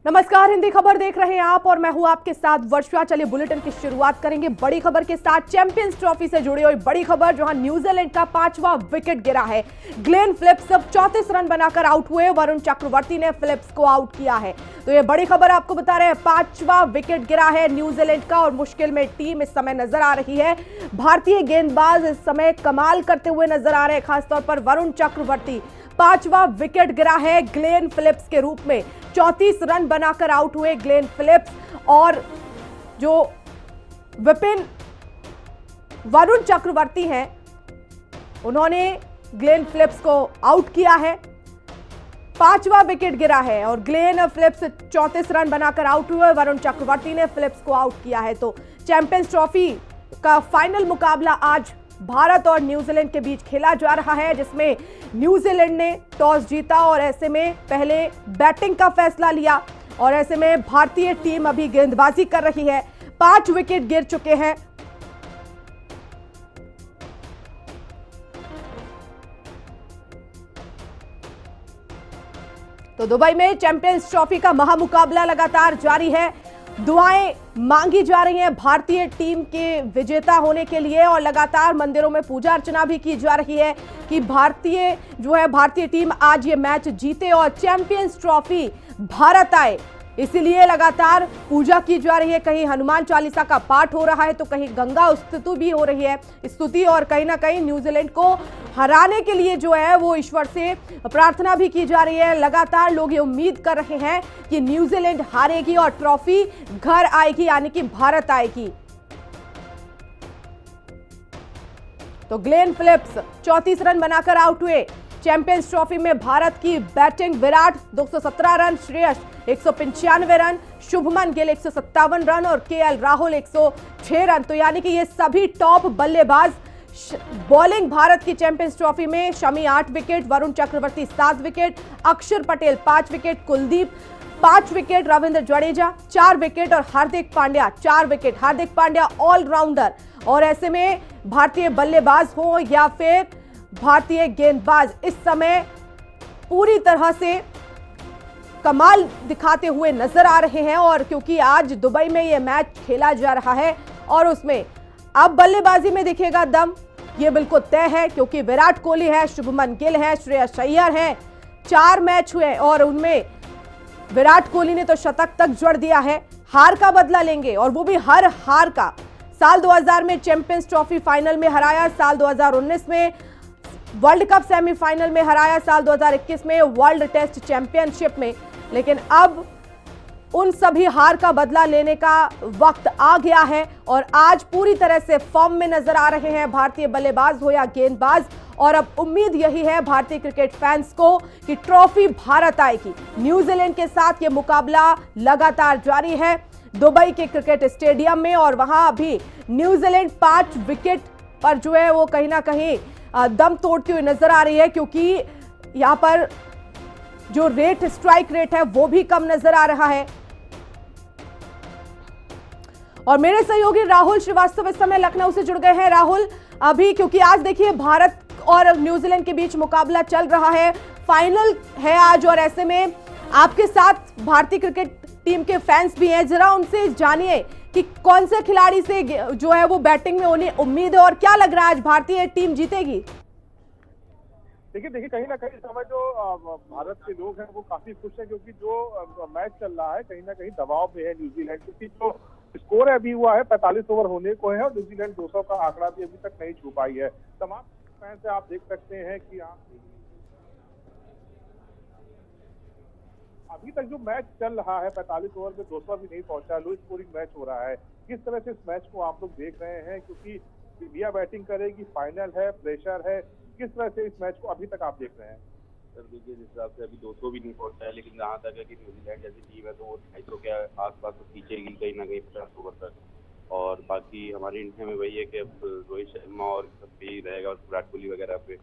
नमस्कार, हिंदी खबर देख रहे हैं आप और मैं हूं आपके साथ वर्षा। चलिए बुलेटिन की शुरुआत करेंगे बड़ी खबर के साथ। चैंपियंस ट्रॉफी से जुड़ी हुई बड़ी खबर, जहां न्यूजीलैंड का 5वां विकेट गिरा है। ग्लेन फिलिप्स सिर्फ 34 रन बनाकर आउट हुए। वरुण चक्रवर्ती ने फिलिप्स को आउट किया है। तो ये बड़ी खबर आपको बता रहे हैं, 5वां विकेट गिरा है न्यूजीलैंड का और मुश्किल में टीम इस समय नजर आ रही है। भारतीय गेंदबाज इस समय कमाल करते हुए नजर आ रहे हैं, खासतौर पर वरुण चक्रवर्ती। 5वां विकेट गिरा है ग्लेन फिलिप्स के रूप में। 34 रन बनाकर आउट हुए ग्लेन फिलिप्स और जो विपिन वरुण चक्रवर्ती हैं, उन्होंने ग्लेन फिलिप्स को आउट किया है। 5वां विकेट गिरा है और ग्लेन फिलिप्स 34 रन बनाकर आउट हुए। वरुण चक्रवर्ती ने फिलिप्स को आउट किया है। तो चैंपियंस ट्रॉफी का फाइनल मुकाबला आज भारत और न्यूजीलैंड के बीच खेला जा रहा है, जिसमें न्यूजीलैंड ने टॉस जीता और ऐसे में पहले बैटिंग का फैसला लिया और ऐसे में भारतीय टीम अभी गेंदबाजी कर रही है। 5 विकेट गिर चुके हैं। तो दुबई में चैंपियंस ट्रॉफी का महामुकाबला लगातार जारी है। दुआएं मांगी जा रही हैं भारतीय टीम के विजेता होने के लिए और लगातार मंदिरों में पूजा अर्चना भी की जा रही है कि भारतीय टीम आज ये मैच जीते और चैंपियंस ट्रॉफी भारत आए। इसीलिए लगातार पूजा की जा रही है। कहीं हनुमान चालीसा का पाठ हो रहा है तो कहीं गंगा स्तुति भी हो रही है स्तुति, और कहीं ना कहीं न्यूजीलैंड को हराने के लिए वो ईश्वर से प्रार्थना भी की जा रही है। लगातार लोग ये उम्मीद कर रहे हैं कि न्यूजीलैंड हारेगी और ट्रॉफी घर आएगी, यानी कि भारत आएगी। तो ग्लेन फिलिप्स 34 रन बनाकर आउट हुए। चैंपियंस ट्रॉफी में भारत की batting, Virat 217 run, Shreyas 195 run, Shubman Gill 157 run और केएल राहुल 106 रन। तो यानी कि ये सभी टॉप बल्लेबाज। बॉलिंग भारत की चैंपियंस ट्रॉफी में शमी 8 विकेट, वरुण चक्रवर्ती 7 विकेट, अक्षर Patel 5 wicket, Kuldeep 5 wicket, Ravindra Jadeja 4 wicket और हार्दिक पांड्या 4 विकेट। हार्दिक पांड्या ऑलराउंडर। और ऐसे में भारतीय बल्लेबाज हो या फिर भारतीय गेंदबाज इस समय पूरी तरह से कमाल दिखाते हुए नजर आ रहे हैं। और क्योंकि आज दुबई में यह मैच खेला जा रहा है और उसमें अब बल्लेबाजी में दिखेगा दम, यह बिल्कुल तय है, क्योंकि विराट कोहली है, शुभमन गिल है, श्रेयस अय्यर है। 4 मैच हुए और उनमें विराट कोहली ने तो शतक तक जड़ दिया है। हार का बदला लेंगे और वो भी हर हार का। साल 2000 में चैंपियंस ट्रॉफी फाइनल में हराया, साल 2019 में वर्ल्ड कप सेमीफाइनल में हराया, साल 2021 में वर्ल्ड टेस्ट चैंपियनशिप में। लेकिन अब उन सभी हार का बदला लेने का वक्त आ गया है और आज पूरी तरह से फॉर्म में नजर आ रहे हैं भारतीय बल्लेबाज हो या गेंदबाज। और अब उम्मीद यही है भारतीय क्रिकेट फैंस को कि ट्रॉफी भारत आएगी। न्यूजीलैंड के साथ यह मुकाबला लगातार जारी है दुबई के क्रिकेट स्टेडियम में और वहां अभी न्यूजीलैंड 5 विकेट पर वो कहीं ना कहीं दम तोड़ती हुई नजर आ रही है, क्योंकि यहां पर जो स्ट्राइक रेट है वो भी कम नजर आ रहा है। और मेरे सहयोगी राहुल श्रीवास्तव इस समय लखनऊ से जुड़ गए हैं। राहुल, अभी क्योंकि आज देखिए भारत और न्यूजीलैंड के बीच मुकाबला चल रहा है, फाइनल है आज, और ऐसे में आपके साथ भारतीय क्रिकेट टीम के फैंस भी हैं। जरा उनसे जानिए कि कौन से खिलाड़ी से वो बैटिंग में उन्हें उम्मीद है और क्या लग रहा है आज भारतीय टीम जीतेगी? देखिए कहीं ना कहीं इस समय जो भारत के लोग हैं वो काफी खुश हैं, क्योंकि जो मैच चल रहा है कहीं ना कहीं दबाव में है न्यूजीलैंड, क्योंकि जो स्कोर है अभी हुआ है 45 ओवर होने को है और न्यूजीलैंड 200 का आंकड़ा भी अभी तक नहीं छू पाई है। तमाम फैन से आप देख सकते हैं कि अभी तक जो मैच चल रहा है 45 ओवर में 200 भी नहीं पहुंचा, लो स्कोरिंग मैच हो रहा है। किस तरह से इस मैच को आप लोग देख रहे हैं, क्योंकि इंडिया बैटिंग करेगी, फाइनल है, प्रेशर है, किस तरह से इस मैच को अभी तक आप देख रहे हैं? सर देखिए, जिस हिसाब से अभी 200 भी नहीं पहुंचा है, लेकिन जहाँ तक है कि न्यूजीलैंड जैसी टीम है तो वो 250 के आसपास तो खींचेगी कहीं ना कहीं 50 ओवर तक। और बाकी हमारी इंडिया में वही है कि अब रोहित शर्मा और सब भी रहेगा और विराट कोहली वगैरह पे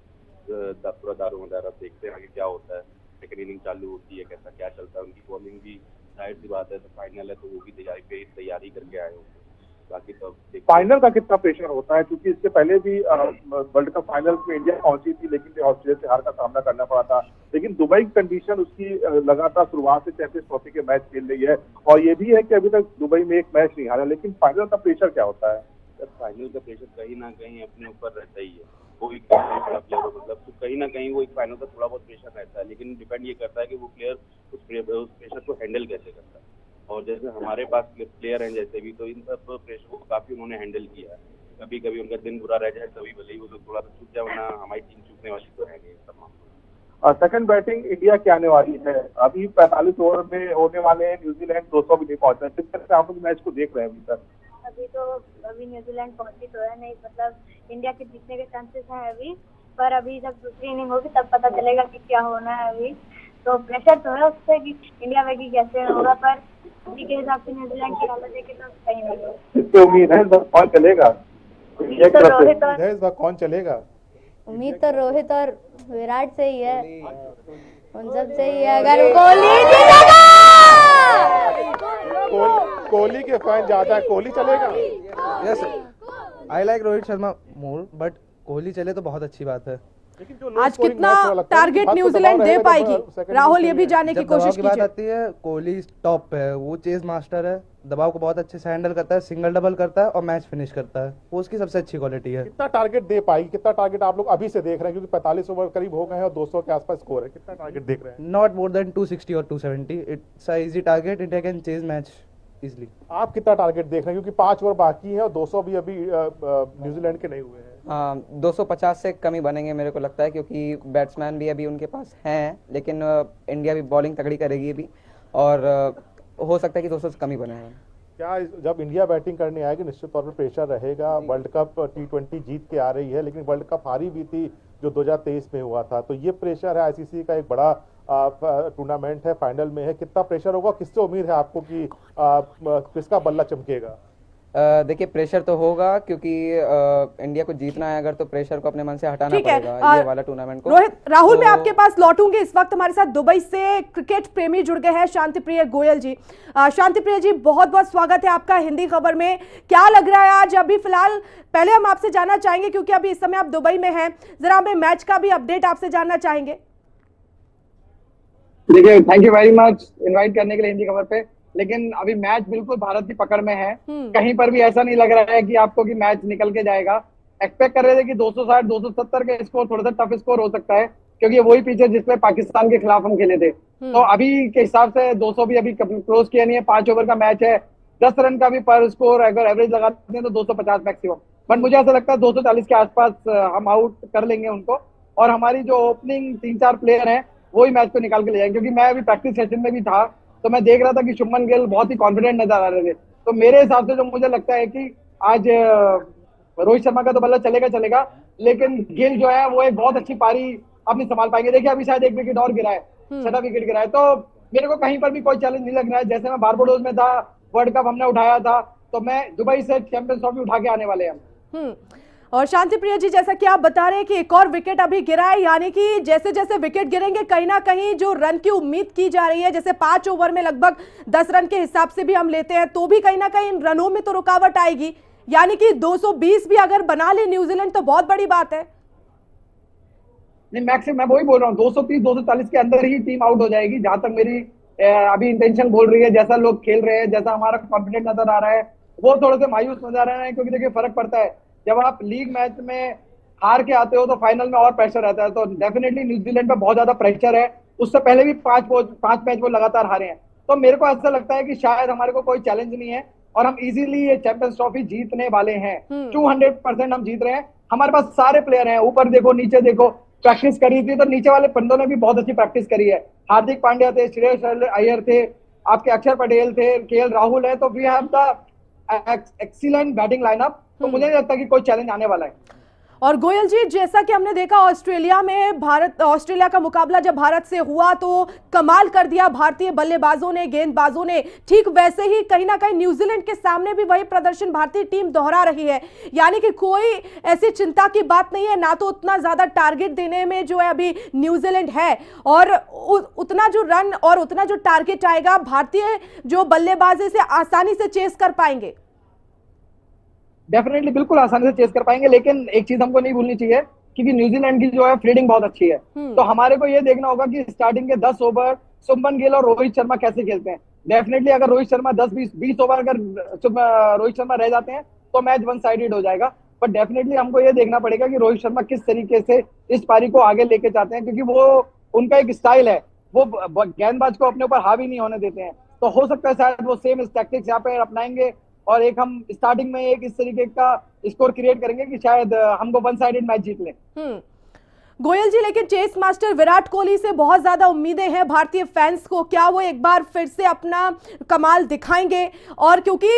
पूरा दारोमदार देखते हैं आगे क्या होता है। सेकंड इनिंग चालू होती है, कैसा क्या चलता है। उनकी बॉलिंग भी जाहिर सी बात है, तो फाइनल है तो वो भी तैयारी करके आए होंगे। बाकी तो फाइनल का कितना प्रेशर होता है, क्योंकि इससे पहले भी वर्ल्ड कप फाइनल में इंडिया पहुंची थी लेकिन ऑस्ट्रेलिया से हार का सामना करना पड़ा था। लेकिन दुबई की कंडीशन उसकी लगातार शुरुआत से चैंपियंस ट्रॉफी के मैच खेल रही है, और ये भी है कि अभी तक दुबई में एक मैच नहीं हारा। लेकिन फाइनल का प्रेशर क्या होता है? फाइनल का प्रेशर कहीं ना कहीं अपने ऊपर रहता ही है, कोई प्लेयर हो मतलब तो कहीं ना कहीं वो एक फाइनल का थोड़ा बहुत प्रेशर रहता है, लेकिन डिपेंड ये करता है कि वो प्लेयर उस प्रेशर को हैंडल कैसे करता है। और जैसे हमारे पास प्लेयर हैं जैसे भी, तो इन सब प्रेशर को काफी उन्होंने हैंडल किया है। कभी कभी उनका दिन बुरा रह जाए तभी भले ही वो थोड़ा सा चूक जाए, वरना हमारी टीम चूकने वाली तो है नहीं सब मामले। सेकंड बैटिंग इंडिया की आने वाली है। अभी 45 ओवर में होने वाले हैं, न्यूजीलैंड 200 भी नहीं पहुंचा। किस तरह से आप लोग मैच को देख रहे हैं अभी तक? अभी न्यूजीलैंड पहुंची तो है नहीं, मतलब इंडिया के जीतने के चांसेस हैं अभी, पर अभी जब दूसरी इनिंग होगी तब पता चलेगा कि क्या होना है। अभी तो प्रेशर तो है उससे कि इंडिया में कि कैसे होगा, पर अभी के हिसाब से न्यूजीलैंड की हालत देखे तो सही नहीं है। इससे उम्मीद है कौन चलेगा? कौन चलेगा? उम्मीद तो रोहित और विराट से ही है, उन सब से ही है। अगर कोहली के फैन ज्यादा है, कोहली चलेगा। Yes, I like Rohit Sharma more, but Kohli चले तो बहुत अच्छी बात है। आज कितना टारगेट न्यूजीलैंड दे पाएगी, राहुल ये भी जानने की कोशिश की बात आती है। कोहली टॉप पे है, वो चेज मास्टर है, दबाव को बहुत अच्छे से हैंडल करता है, सिंगल डबल करता है और मैच फिनिश करता है, वो उसकी सबसे अच्छी क्वालिटी है। कितना टारगेट दे पाएगी, कितना टारगेट आप लोग अभी से देख रहे हैं, क्योंकि 45 ओवर करीब हो गए हैं और 200 के आसपास स्कोर है, कितना टारगेट देख रहे हैं? नॉट मोर देन 260 और 270, it's a easy target, India can chase match easily. आप कितना टारगेट देख रहे हैं, क्योंकि 5 ओवर बाकी है और 200 भी अभी न्यूजीलैंड के नहीं हुए हैं? 250 से कम ही बनेंगे मेरे को लगता है, क्योंकि बैट्समैन भी अभी उनके पास हैं, लेकिन इंडिया भी बॉलिंग तगड़ी करेगी अभी, और हो सकता है कि 200 से कम ही बनेगा। क्या जब इंडिया बैटिंग करने आएगी निश्चित तौर पर प्रेशर रहेगा? वर्ल्ड कप T20 जीत के आ रही है, लेकिन वर्ल्ड कप हारी भी थी जो 2023 में हुआ था, तो ये प्रेशर है। आईसीसी का एक बड़ा टूर्नामेंट है, फाइनल में है, कितना प्रेशर होगा? किससे उम्मीद है आपको कि किसका बल्ला चमकेगा? देखिए प्रेशर तो होगा, क्योंकि इंडिया को जीतना है अगर, तो प्रेशर को अपने मन से हटाना पड़ेगा ये वाला टूर्नामेंट को। रोहित, राहुल मैं आपके पास लौटूंगी। इस वक्त हमारे साथ दुबई से क्रिकेट प्रेमी जुड़ गए हैं, शांतिप्रिय गोयल जी। शांतिप्रिय जी, बहुत बहुत स्वागत है आपका हिंदी खबर में। क्या लग रहा है आज? अभी फिलहाल पहले हम आपसे जानना चाहेंगे, क्योंकि अभी इस समय आप दुबई में हैं, जरा हमें मैच का भी अपडेट आपसे जानना चाहेंगे। देखिए, thank you very much invite करने के लिए हिंदी खबर पे। लेकिन अभी मैच बिल्कुल भारत की पकड़ में है, कहीं पर भी ऐसा नहीं लग रहा है कि आपको कि मैच निकल के जाएगा। एक्सपेक्ट कर रहे थे कि 260 270 के स्कोर, थोड़ा सा टफ स्कोर हो सकता है, क्योंकि वही पीछे जिसमें पाकिस्तान के खिलाफ हम खेले थे। तो अभी के हिसाब से 200 भी अभी क्लोज किया नहीं है, 5 ओवर का मैच है, 10 रन का भी पर स्कोर अगर एवरेज लगाते हैं तो 250 मैक्सिमम। बट मुझे ऐसा लगता है 240 के आसपास हम आउट कर लेंगे उनको, और हमारी जो ओपनिंग 3-4 प्लेयर हैं वही मैच को निकाल के ले जाएंगे। क्योंकि मैं अभी प्रैक्टिस सेशन में भी था, तो मैं देख रहा था कि शुभमन गिल बहुत ही कॉन्फिडेंट नजर आ रहे थे। तो मेरे हिसाब से जो मुझे लगता है कि आज रोहित शर्मा का तो बल्ला चलेगा, लेकिन गिल जो है वो एक बहुत अच्छी पारी अपनी संभाल पाएंगे। देखिए अभी शायद 1 विकेट और गिरा है, 6वां विकेट गिरा है, तो मेरे को कहीं पर भी कोई चैलेंज नहीं लग रहा है। जैसे मैं बारबाडोस में था, वर्ल्ड कप हमने उठाया था, तो मैं दुबई से चैंपियंस ट्रॉफी उठा के आने वाले हैं। और शांतिप्रिय जी, जैसा कि आप बता रहे हैं कि एक और विकेट अभी गिरा है, यानी कि जैसे जैसे विकेट गिरेंगे कहीं ना कहीं जो रन की उम्मीद की जा रही है, जैसे 5 ओवर में लगभग 10 रन के हिसाब से भी हम लेते हैं, तो भी कहीं ना कहीं इन रनों में तो रुकावट आएगी। यानी कि 220 भी अगर बना ले न्यूजीलैंड तो बहुत बड़ी बात है। नहीं, मैक्सिमम मैं वही बोल रहा हूँ, 230 240 के अंदर ही टीम आउट हो जाएगी, जहां तक मेरी अभी इंटेंशन बोल रही है। जैसा लोग खेल रहे हैं, जैसा हमारा कॉन्फिडेंट नजर आ रहा है, वो थोड़े से मायूस नजर आ रहे हैं। क्योंकि देखिए फर्क पड़ता है, जब आप लीग मैच में हार के आते हो तो फाइनल में और प्रेशर रहता है। तो डेफिनेटली न्यूजीलैंड पे बहुत ज्यादा प्रेशर है, उससे पहले भी 5 मैच वो लगातार हारे हैं। तो मेरे को ऐसा लगता है कि शायद हमारे को कोई चैलेंज नहीं है और हम इजीली ये चैंपियंस ट्रॉफी जीतने वाले हैं। 200% हम जीत रहे हैं, हमारे पास सारे प्लेयर हैं, ऊपर देखो नीचे देखो। प्रैक्टिस करी थी तो नीचे वाले बंदों ने भी बहुत अच्छी प्रैक्टिस करी है। हार्दिक पांड्या थे, श्रेयस अय्यर थे, आपके अक्षर पटेल थे, केएल राहुल है, तो we have the excellent batting lineup. तो मुझे नहीं लगता कि कोई चैलेंज आने वाला है। और गोयल जी, जैसा कि हमने देखा ऑस्ट्रेलिया में ऑस्ट्रेलिया का मुकाबला जब भारत से हुआ तो कमाल कर दिया भारतीय बल्लेबाजों ने, गेंदबाजों ने, ठीक वैसे ही कहीं ना कहीं न्यूजीलैंड के सामने भी वही प्रदर्शन भारतीय टीम दोहरा रही है। यानी कि कोई ऐसी चिंता की बात नहीं है, ना तो उतना ज्यादा टारगेट देने में जो है अभी न्यूजीलैंड है, और उतना जो रन और उतना जो टारगेट आएगा भारतीय जो बल्लेबाजी से आसानी से चेस कर पाएंगे। डेफिनेटली बिल्कुल आसानी से चेस कर पाएंगे, लेकिन एक चीज हमको नहीं भूलनी चाहिए क्योंकि न्यूजीलैंड की जो है फील्डिंग बहुत अच्छी है। तो हमारे को ये देखना होगा कि स्टार्टिंग के 10 ओवर शुभमन गिल और रोहित शर्मा कैसे खेलते हैं। डेफिनेटली अगर रोहित शर्मा 10-20 ओवर अगर रोहित शर्मा रह जाते हैं तो मैच वन साइडेड हो जाएगा। बट डेफिनेटली हमको ये देखना पड़ेगा कि रोहित शर्मा किस तरीके से इस पारी को आगे लेके जाते हैं, क्योंकि वो उनका एक स्टाइल है, वो गेंदबाज को अपने ऊपर हावी नहीं होने देते हैं। तो हो सकता है शायद वो सेम टैक्टिक्स यहाँ पे अपनाएंगे और एक हम स्टार्टिंग में एक इस तरीके का स्कोर क्रिएट करेंगे कि शायद हमको वन साइडेड मैच जीत लें। गोयल जी, लेकिन चेस मास्टर विराट कोहली से बहुत ज्यादा उम्मीदें हैं भारतीय फैंस को, क्या वो एक बार फिर से अपना कमाल दिखाएंगे? और क्योंकि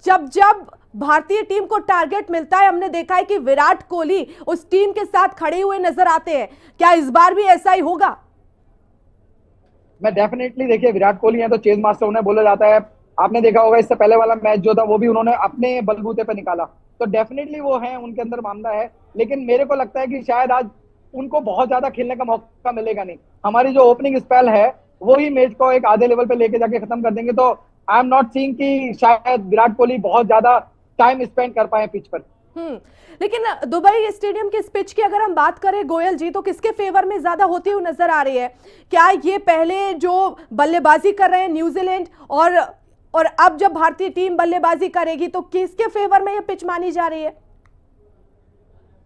जब भारतीय टीम को टारगेट मिलता है, हमने देखा है कि विराट कोहली उस टीम के साथ खड़े हुए नजर आते हैं, क्या इस बार भी ऐसा ही होगा? मैं डेफिनेटली, देखिए विराट कोहली है तो चेस मास्टर उन्हें बोला जाता है। आपने देखा होगा इससे पहले वाला मैच जो था वो भी उन्होंने अपने बलबूते पे निकाला, तो डेफिनेटली वो है, उनके अंदर मामला है। लेकिन मेरे को लगता है कि शायद आज उनको बहुत ज्यादा खेलने का मौका मिलेगा नहीं। हमारी जो ओपनिंग स्पेल है वो ही मैच को एक आधे लेवल पे लेके जाके खत्म कर देंगे। तो आई एम नॉट सीइंग कि शायद विराट कोहली बहुत ज्यादा टाइम स्पेंड कर पाए पिच पर। लेकिन दुबई स्टेडियम की इस पिच की अगर हम बात करें गोयल जी, तो किसके फेवर में ज्यादा होती हुई नजर आ रही है? क्या ये पहले जो बल्लेबाजी कर रहे हैं न्यूजीलैंड और अब जब भारतीय टीम बल्लेबाजी करेगी तो किसके फेवर में ये पिच मानी जा रही है?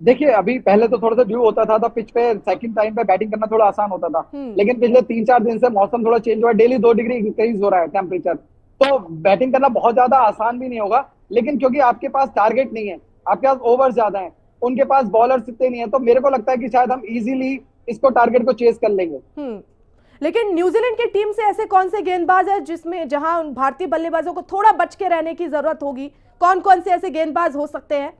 देखिए अभी पहले तो थोड़ा सा ड्यू होता था तो पिच पे सेकंड टाइम पे बैटिंग करना थोड़ा आसान होता था, लेकिन पिछले 3-4 दिन से मौसम थोड़ा चेंज हुआ है, डेली 2 डिग्री इंक्रीज हो रहा है टेम्परेचर, तो बैटिंग करना बहुत ज्यादा आसान भी नहीं होगा। लेकिन क्योंकि आपके पास टारगेट नहीं है, आपके पास ओवर्स ज्यादा हैं, उनके पास बॉलर्स इतने नहीं है, तो मेरे को लगता है कि शायद हम इजीली इसको टारगेट को चेस कर लेंगे। लेकिन न्यूजीलैंड की टीम से ऐसे कौन से गेंदबाज है जहां भारतीय बल्लेबाजों को थोड़ा बच के रहने की जरूरत होगी? कौन कौन से ऐसे गेंदबाज हो सकते हैं?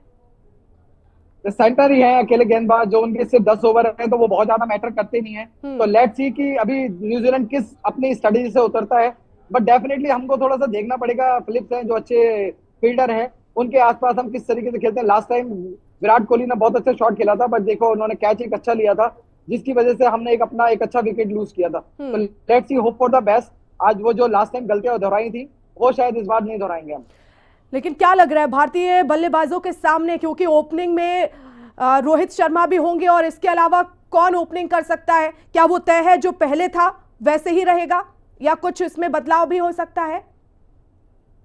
सेंटर ही है अकेले गेंदबाज जो उनके सिर्फ 10 ओवर है, तो वो बहुत ज्यादा मैटर करते नहीं है। तो लेट्स सी कि अभी न्यूजीलैंड किस अपनी स्ट्रेटजी से उतरता है। बट डेफिनेटली हमको थोड़ा सा देखना पड़ेगा, फिलिप्स हैं जो अच्छे फील्डर हैं, उनके आसपास हम किस तरीके से खेलते हैं। लास्ट टाइम विराट कोहली ने बहुत अच्छा शॉट खेला था, बट देखो उन्होंने कैच एक अच्छा लिया था जिसकी वजह से हमने अपना एक अच्छा विकेट लूज किया था। तो let's see, hope for the best. आज वो जो लास्ट टाइम गलतियां दोहराई थी वो शायद इस बार नहीं दोहराएंगे हम। लेकिन क्या लग रहा है भारतीय बल्लेबाजों के सामने, क्योंकि ओपनिंग में रोहित शर्मा भी होंगे और इसके अलावा कौन ओपनिंग कर सकता है? क्या वो तय है जो पहले था वैसे ही रहेगा या कुछ इसमें बदलाव भी हो सकता है?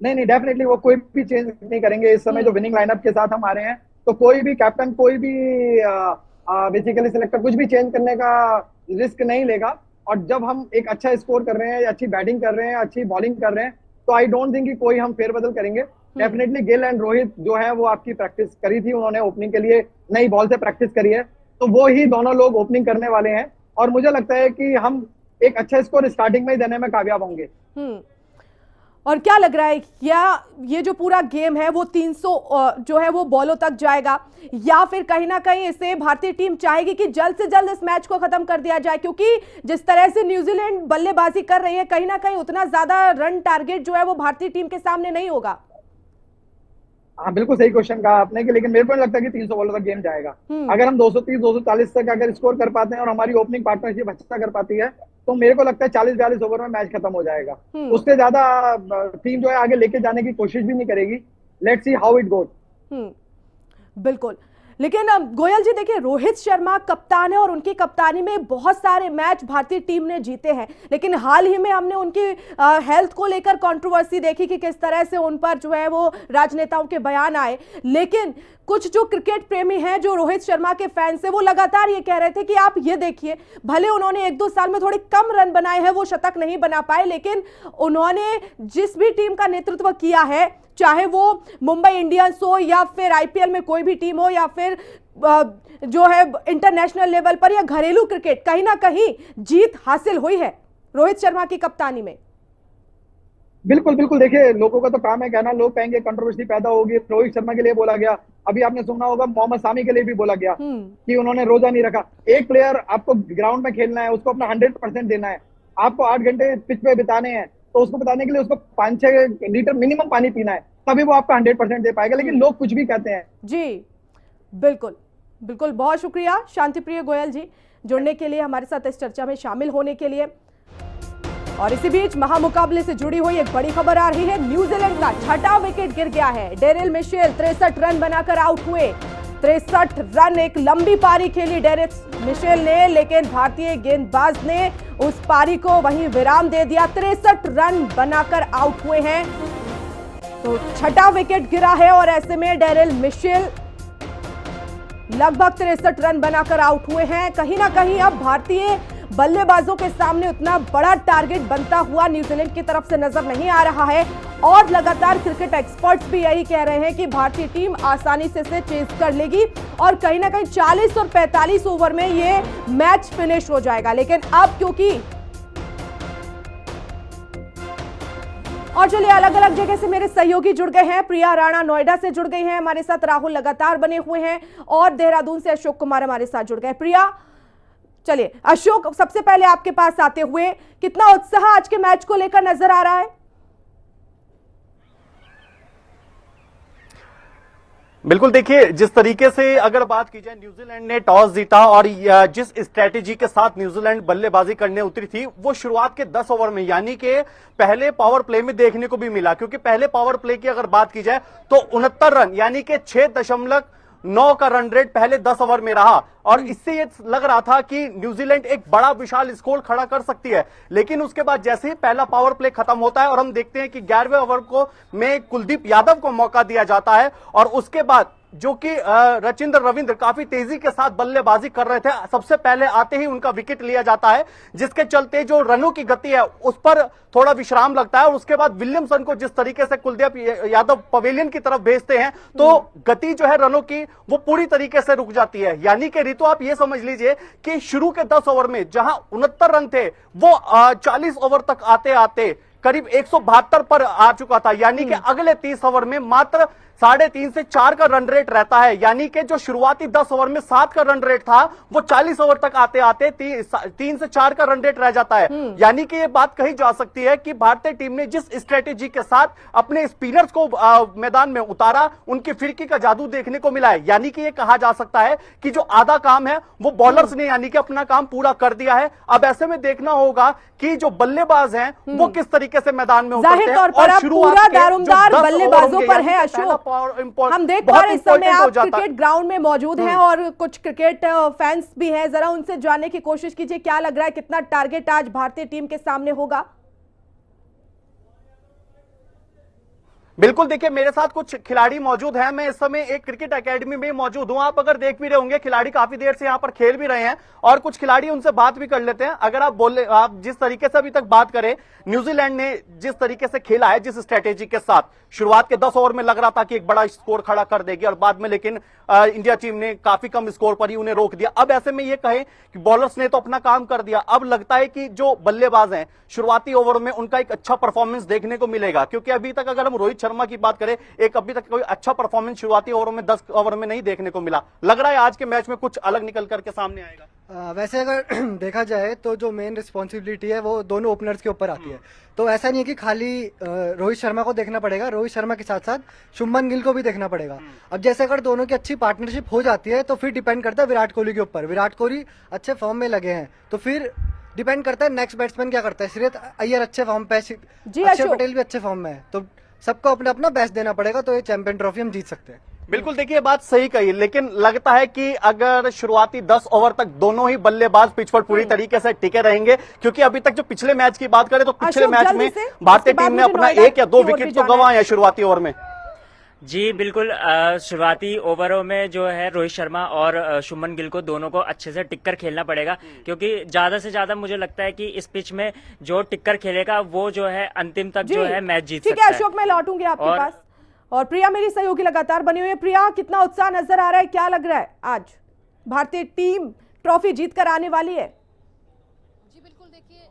नहीं, डेफिनेटली वो कोई भी चेंज नहीं करेंगे। इस समय जो विनिंग लाइनअप के साथ हम आ रहे हैं, तो कोई भी कैप्टन, कोई भी बेसिकली सिलेक्टर कुछ भी चेंज करने का रिस्क नहीं लेगा। और जब हम एक अच्छा स्कोर कर रहे हैं, अच्छी बैटिंग कर रहे हैं, अच्छी बॉलिंग कर रहे हैं, तो आई डोंट थिंक कि कोई हम फेरबदल करेंगे। डेफिनेटली गिल एंड रोहित जो है वो आपकी प्रैक्टिस करी थी, उन्होंने ओपनिंग के लिए नई बॉल से प्रैक्टिस करी है, तो वो ही दोनों लोग ओपनिंग करने वाले हैं। और मुझे लगता है कि हम एक अच्छा स्कोर स्टार्टिंग में ही देने में कामयाब होंगे। और क्या लग रहा है, या ये जो पूरा गेम है वो 300 जो है वो बॉलों तक जाएगा, या फिर कहीं ना कहीं इसे भारतीय टीम चाहेगी कि जल्द से जल्द इस मैच को खत्म कर दिया जाए? क्योंकि जिस तरह से न्यूजीलैंड बल्लेबाजी कर रही है, कहीं ना कहीं उतना ज्यादा रन टारगेट जो है वो भारतीय टीम के सामने नहीं होगा। हाँ, बिल्कुल सही क्वेश्चन कहा आपने कि, लेकिन मेरे को नहीं लगता कि 300 बॉलों तक गेम जाएगा। अगर हम 230-240 तक अगर स्कोर कर पाते हैं और हमारी ओपनिंग पार्टनरशिप अच्छा कर पाती है, तो मेरे को लगता है 40-42 ओवर में मैच खत्म हो जाएगा। उससे ज्यादा टीम जो है आगे लेके जाने की कोशिश भी नहीं करेगी। Let's see how it goes. बिल्कुल। लेकिन गोयल जी देखिए, रोहित शर्मा कप्तान है और उनकी कप्तानी में बहुत सारे मैच भारतीय टीम ने जीते हैं, लेकिन हाल ही में हमने उनकी हेल्थ को लेकर कंट्रोवर्सी देखी कि किस तरह से उन पर जो है वो राजनेताओं के बयान आए। लेकिन कुछ जो क्रिकेट प्रेमी हैं, जो रोहित शर्मा के फैंस हैं, वो लगातार ये कह रहे थे कि आप ये देखिए, भले उन्होंने 1-2 साल में थोड़े कम रन बनाए हैं, वो शतक नहीं बना पाए, लेकिन उन्होंने जिस भी टीम का नेतृत्व किया है, चाहे वो मुंबई इंडियंस हो या फिर आईपीएल में कोई भी टीम हो या फिर जो है इंटरनेशनल लेवल पर या घरेलू क्रिकेट, कहीं ना कहीं जीत हासिल हुई है रोहित शर्मा की कप्तानी में। बिल्कुल बिल्कुल, देखिए लोगों का तो काम है कहना, लोग कहेंगे कंट्रोवर्सी पैदा होगी। रोहित शर्मा के लिए बोला गया, अभी आपने सुना होगा मोहम्मद सामी के लिए भी बोला गया कि उन्होंने रोजा नहीं रखा। एक प्लेयर आपको ग्राउंड में खेलना है, उसको अपना 100% देना है, आपको 8 घंटे पिच पे बिताने हैं, तो उसको बताने के लिए उसको 5-6 लीटर मिनिमम पानी पीना है, तभी वो आपका 100% दे पाएगा। लेकिन लोग कुछ भी कहते हैं। जी बिल्कुल बिल्कुल, बहुत शुक्रिया शांतिप्रिय गोयल जी जुड़ने के लिए, हमारे साथ इस चर्चा में शामिल होने के लिए। और इसी बीच महामुकाबले से जुड़ी हुई एक बड़ी खबर आ रही है। न्यूजीलैंड का छठा विकेट गिर गया है। डेरिल मिशेल 63 रन बनाकर आउट हुए। 63 रन, एक लंबी पारी खेली डेरिल मिशेल ने, लेकिन भारतीय गेंदबाज ने उस पारी को वहीं विराम दे दिया। 63 रन बनाकर आउट हुए हैं, तो छठा विकेट गिरा है और ऐसे में डेरिल मिशेल लगभग 63 रन बनाकर आउट हुए हैं। कहीं ना कहीं अब भारतीय बल्लेबाजों के सामने उतना बड़ा टारगेट बनता हुआ न्यूजीलैंड की तरफ से नजर नहीं आ रहा है और लगातार क्रिकेट एक्सपर्ट्स भी यही कह रहे हैं कि भारतीय टीम आसानी से इसे चेज कर लेगी और कहीं ना कहीं 40 और 45 ओवर में ये मैच फिनिश हो जाएगा। लेकिन अब क्योंकि और चलिए अलग अलग जगह से मेरे सहयोगी जुड़ गए हैं। प्रिया राणा नोएडा से जुड़ गई हैं हमारे साथ, राहुल लगातार बने हुए हैं और देहरादून से अशोक कुमार हमारे साथ जुड़ गए। प्रिया, चलिए अशोक, सबसे पहले आपके पास आते हुए, कितना उत्साह आज के मैच को लेकर नजर आ रहा है? बिल्कुल, देखिए जिस तरीके से अगर बात की जाए, न्यूजीलैंड ने टॉस जीता और जिस स्ट्रेटेजी के साथ न्यूजीलैंड बल्लेबाजी करने उतरी थी वो शुरुआत के 10 ओवर में यानी कि पहले पावर प्ले में देखने को भी मिला। क्योंकि पहले पावर प्ले की अगर बात की जाए तो 69 रन यानी कि 6.9 का रन रेट पहले 10 ओवर में रहा और इससे ये लग रहा था कि न्यूजीलैंड एक बड़ा विशाल स्कोर खड़ा कर सकती है। लेकिन उसके बाद जैसे ही पहला पावर प्ले खत्म होता है और हम देखते हैं कि 11वें ओवर को में कुलदीप यादव को मौका दिया जाता है और उसके बाद जो कि रचिंद्र रविंद्र काफी तेजी के साथ बल्लेबाजी कर रहे थे, सबसे पहले आते ही उनका विकेट लिया जाता है, जिसके चलते जो रनों की गति है उस पर थोड़ा विश्राम लगता है और उसके बाद विलियमसन को जिस तरीके से कुलदीप यादव पवेलियन की तरफ भेजते हैं तो गति जो है रनों की वो पूरी तरीके से रुक जाती है। यानी कि रितु आप ये समझ लीजिए कि शुरू के 10 ओवर में जहां 69 रन थे वो 40 ओवर तक आते आते करीब 172 पर आ चुका था। यानी कि अगले 30 ओवर में मात्र 3.5 से 4 का रन रेट रहता है। यानी कि जो शुरुआती 10 ओवर में 7 का रन रेट था वो 40 ओवर तक आते आते 3 से 4 का रन रेट रह जाता है। यानी कि ये बात कही जा सकती है कि भारतीय टीम ने जिस स्ट्रेटेजी के साथ अपने स्पिनर्स को मैदान में उतारा, उनकी फिरकी का जादू देखने को मिला है। यानी कि ये कहा जा सकता है कि जो आधा काम है वो बॉलर्स ने यानी कि अपना काम पूरा कर दिया है। अब ऐसे में देखना होगा कि जो बल्लेबाज हैं वो किस तरीके से मैदान में उतरते हैं। जाहिर तौर पर पूरा दारोमदार बल्लेबाजों पर है अशोक। हम देख पा रहे हैं इस समय आप क्रिकेट ग्राउंड में मौजूद हैं और कुछ क्रिकेट फैंस भी हैं, जरा उनसे जानने की कोशिश कीजिए, क्या लग रहा है कितना टारगेट आज भारतीय टीम के सामने होगा? बिल्कुल, देखिए मेरे साथ कुछ खिलाड़ी मौजूद हैं। मैं इस समय एक क्रिकेट एकेडमी में मौजूद हूं। आप अगर देख भी रहे होंगे खिलाड़ी काफी देर से यहां पर खेल भी रहे हैं और कुछ खिलाड़ी उनसे बात भी कर लेते हैं। अगर आप जिस तरीके से अभी तक बात करें, न्यूजीलैंड ने जिस तरीके से खेला है, जिस स्ट्रेटेजी के साथ, शुरुआत के 10 ओवर में लग रहा था कि एक बड़ा स्कोर खड़ा कर देगी और बाद में लेकिन इंडिया टीम ने काफी कम स्कोर पर ही उन्हें रोक दिया। अब ऐसे में ये कहें कि बॉलर्स ने तो अपना काम कर दिया, अब लगता है कि जो बल्लेबाज हैं शुरुआती ओवर में उनका एक अच्छा परफॉर्मेंस देखने को मिलेगा। क्योंकि अभी तक अगर हम रोहित शर्मा की बात करें, एक अभी तक कोई अच्छा परफॉर्मेंस शुरुआती ओवरों में 10 ओवर में नहीं देखने को मिला। लग रहा है आज के मैच में कुछ अलग निकल करके सामने आएगा। वैसे अगर देखा जाए तो जो मेन रिस्पॉन्सिबिलिटी है वो दोनों ओपनर्स के ऊपर आती है। तो ऐसा नहीं है कि खाली रोहित शर्मा को देखना पड़ेगा, रोहित शर्मा के साथ साथ शुभमन गिल को भी देखना पड़ेगा। अब जैसे अगर दोनों की अच्छी पार्टनरशिप हो जाती है तो फिर डिपेंड करता है विराट कोहली के ऊपर। विराट कोहली अच्छे फॉर्म में लगे हैं तो फिर डिपेंड करता है नेक्स्ट बैट्समैन क्या करता है। श्रेयस अय्यर अच्छे फॉर्म पे, अक्षर पटेल भी अच्छे फॉर्म में है, तो सबको अपना अपना बेस्ट देना पड़ेगा, तो ये चैंपियन ट्रॉफी हम जीत सकते हैं। बिल्कुल, देखिए बात सही कही, लेकिन लगता है कि अगर शुरुआती 10 ओवर तक दोनों ही बल्लेबाज पिच पर पूरी तरीके से टिके रहेंगे, क्योंकि अभी तक जो पिछले मैच की बात करें तो पिछले मैच में भारतीय टीम ने अपना 1 या 2 विकेट तो गंवाए हैं शुरुआती ओवर में। जी बिल्कुल, शुरुआती ओवरों में जो है रोहित शर्मा और शुभमन गिल को दोनों को अच्छे से टिककर खेलना पड़ेगा, क्योंकि ज्यादा से ज्यादा मुझे लगता है कि इस पिच में जो टिककर खेलेगा वो जो है अंतिम तक जो है मैच जीत सकता है। ठीक है अशोक, मैं लौटूंगी आपके पास। और प्रिया मेरी सहयोगी लगातार बनी हुई है। प्रिया, कितना उत्साह नजर आ रहा है, क्या लग रहा है आज भारतीय टीम ट्रॉफी जीत कर आने वाली है? जी बिल्कुल, देखिए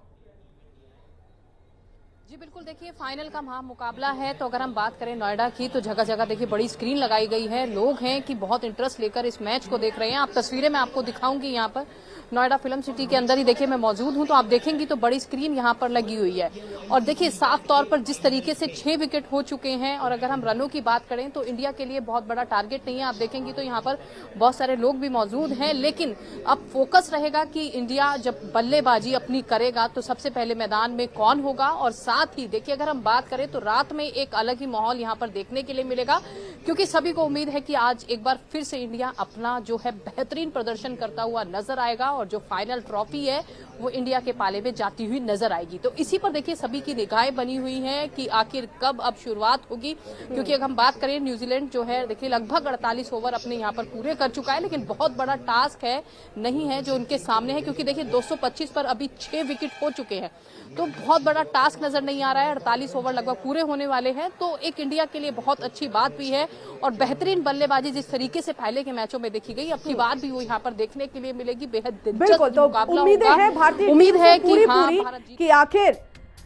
जी बिल्कुल, देखिए फाइनल का मुकाबला है। तो अगर हम बात करें नोएडा की, तो जगह जगह देखिए बड़ी स्क्रीन लगाई गई है। लोग हैं कि बहुत इंटरेस्ट लेकर इस मैच को देख रहे हैं। आप तस्वीरें मैं आपको दिखाऊंगी। यहाँ पर नोएडा फिल्म सिटी के अंदर ही देखिए मैं मौजूद हूं, तो आप देखेंगी तो बड़ी स्क्रीन यहाँ पर लगी हुई है। और देखिए साफ तौर पर जिस तरीके से 6 विकेट हो चुके हैं, और अगर हम रनों की बात करें तो इंडिया के लिए बहुत बड़ा टारगेट नहीं है। आप देखेंगी तो यहाँ पर बहुत सारे लोग भी मौजूद हैं, लेकिन अब फोकस रहेगा कि इंडिया जब बल्लेबाजी अपनी करेगा तो सबसे पहले मैदान में कौन होगा। और साथ ही देखिए अगर हम बात करें तो रात में एक अलग ही माहौल यहाँ पर देखने के लिए मिलेगा, क्योंकि सभी को उम्मीद है कि आज एक बार फिर से इंडिया अपना जो है बेहतरीन प्रदर्शन करता हुआ नजर आएगा, और जो फाइनल ट्रॉफी है वो इंडिया के पाले में जाती हुई नजर आएगी। तो इसी पर देखिए सभी की निगाहें बनी हुई हैं कि आखिर कब अब शुरुआत होगी, क्योंकि अगर हम बात करें न्यूजीलैंड जो है देखिए लगभग 48 ओवर अपने यहाँ पर पूरे कर चुका है, लेकिन बहुत बड़ा टास्क है नहीं है जो उनके सामने है, क्योंकि देखिए 225 पर अभी 6 विकेट हो चुके हैं। तो बहुत बड़ा टास्क नजर नहीं आ रहा है। 48 ओवर लगभग पूरे होने वाले हैं, तो एक इंडिया के लिए बहुत अच्छी बात भी है। और बेहतरीन बल्लेबाजी जिस तरीके से पहले के मैचों में देखी गई, अब की बार भी वो यहाँ पर देखने के लिए मिलेगी। बेहद दिलचस्प मुकाबला होगा। उम्मीद है कि पूरी कि आखिर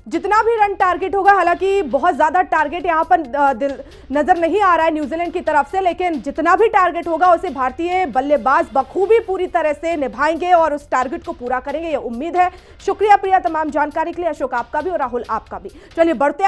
जितना भी रन टारगेट होगा, हालांकि बहुत ज्यादा टारगेट यहाँ पर नजर नहीं आ रहा है न्यूजीलैंड की तरफ से, लेकिन जितना भी टारगेट होगा उसे भारतीय बल्लेबाज बखूबी पूरी तरह से निभाएंगे और उस टारगेट को पूरा करेंगे, ये उम्मीद है। शुक्रिया प्रिया तमाम जानकारी के लिए। अशोक आपका भी और राहुल आपका भी। चलिए बढ़ते